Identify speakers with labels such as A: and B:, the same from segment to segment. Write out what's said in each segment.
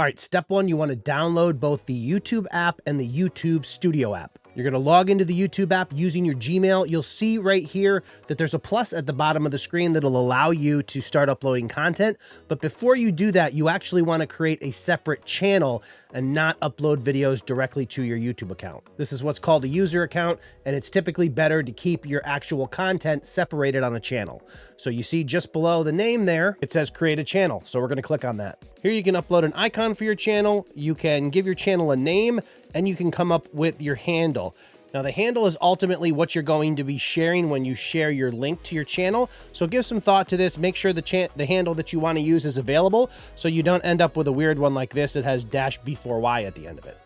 A: All right, step one, you want to download both the YouTube app and the YouTube Studio app. You're going to log into the YouTube app using your Gmail. You'll see right here that there's a plus at the bottom of the screen that'll allow you to start uploading content. But before you do that, you actually want to create a separate channel and not upload videos directly to your YouTube account. This is what's called a user account, and it's typically better to keep your actual content separated on a channel. So you see just below the name there, it says create a channel. So we're going to click on that. Here you can upload an icon for your channel. You can give your channel a name, and you can come up with your handle. Now, the handle is ultimately what you're going to be sharing when you share your link to your channel. So give some thought to this. Make sure the handle that you want to use is available so you don't end up with a weird one like this that has -B4Y at the end of it.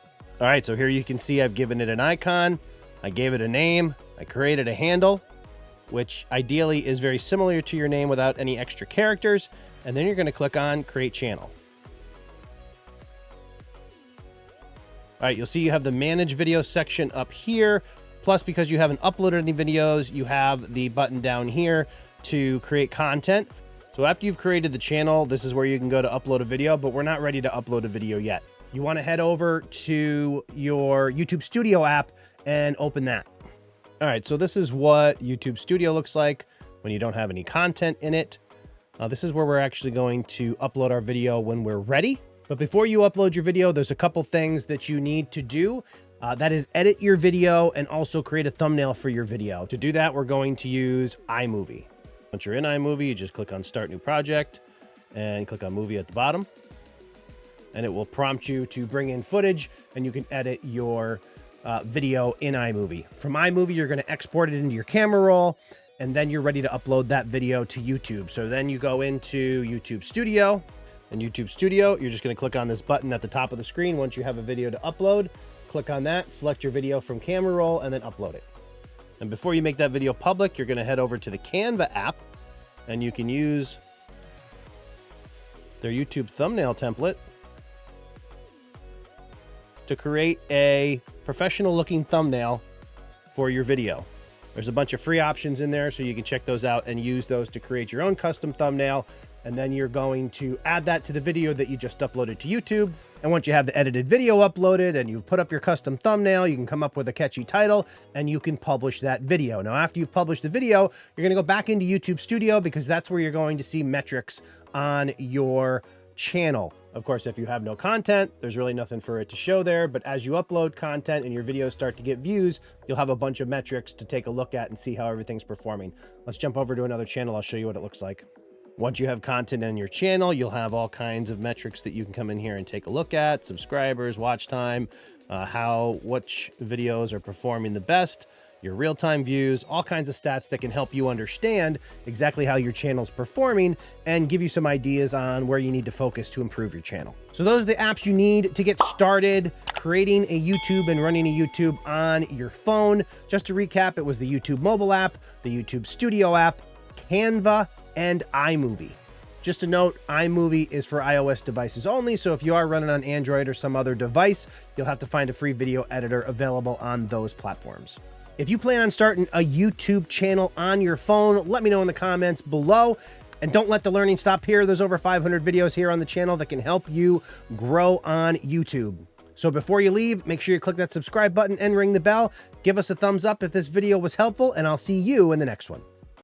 A: All right, so here you can see I've given it an icon. I gave it a name. I created a handle, which ideally is very similar to your name without any extra characters. And then you're going to click on Create Channel. All right, you'll see you have the Manage Video section up here. Plus, because you haven't uploaded any videos, you have the button down here to create content. So after you've created the channel, this is where you can go to upload a video, but we're not ready to upload a video yet. You want to head over to your YouTube Studio app and open that. All right, so this is what YouTube Studio looks like when you don't have any content in it. This is where we're actually going to upload our video when we're ready. But before you upload your video, there's a couple things that you need to do. That is edit your video and also create a thumbnail for your video. To do that, we're going to use iMovie. Once you're in iMovie, you just click on Start New Project and click on Movie at the bottom. And it will prompt you to bring in footage, and you can edit your video in iMovie. From iMovie, you're going to export it into your camera roll, and then you're ready to upload that video to YouTube. So then you go into YouTube Studio. In YouTube Studio, you're just going to click on this button at the top of the screen. Once you have a video to upload, click on that, select your video from camera roll, and then upload it. And before you make that video public, you're going to head over to the Canva app, and you can use their YouTube thumbnail template to create a professional looking thumbnail for your video. There's a bunch of free options in there, so you can check those out and use those to create your own custom thumbnail. And then you're going to add that to the video that you just uploaded to YouTube. And once you have the edited video uploaded and you've put up your custom thumbnail, you can come up with a catchy title and you can publish that video. Now, after you've published the video, you're going to go back into YouTube Studio because that's where you're going to see metrics on your channel. Of course, if you have no content, there's really nothing for it to show there. But as you upload content and your videos start to get views, you'll have a bunch of metrics to take a look at and see how everything's performing. Let's jump over to another channel. I'll show you what it looks like. Once you have content on your channel, you'll have all kinds of metrics that you can come in here and take a look at: subscribers, watch time, which videos are performing the best, your real-time views, all kinds of stats that can help you understand exactly how your channel's performing and give you some ideas on where you need to focus to improve your channel. So those are the apps you need to get started creating a YouTube and running a YouTube on your phone. Just to recap, it was the YouTube mobile app, the YouTube Studio app, Canva, and iMovie. Just a note, iMovie is for iOS devices only, so if you are running on Android or some other device, you'll have to find a free video editor available on those platforms. If you plan on starting a YouTube channel on your phone, let me know in the comments below. And don't let the learning stop here. There's over 500 videos here on the channel that can help you grow on YouTube. So before you leave, make sure you click that subscribe button and ring the bell. Give us a thumbs up if this video was helpful, and I'll see you in the next one.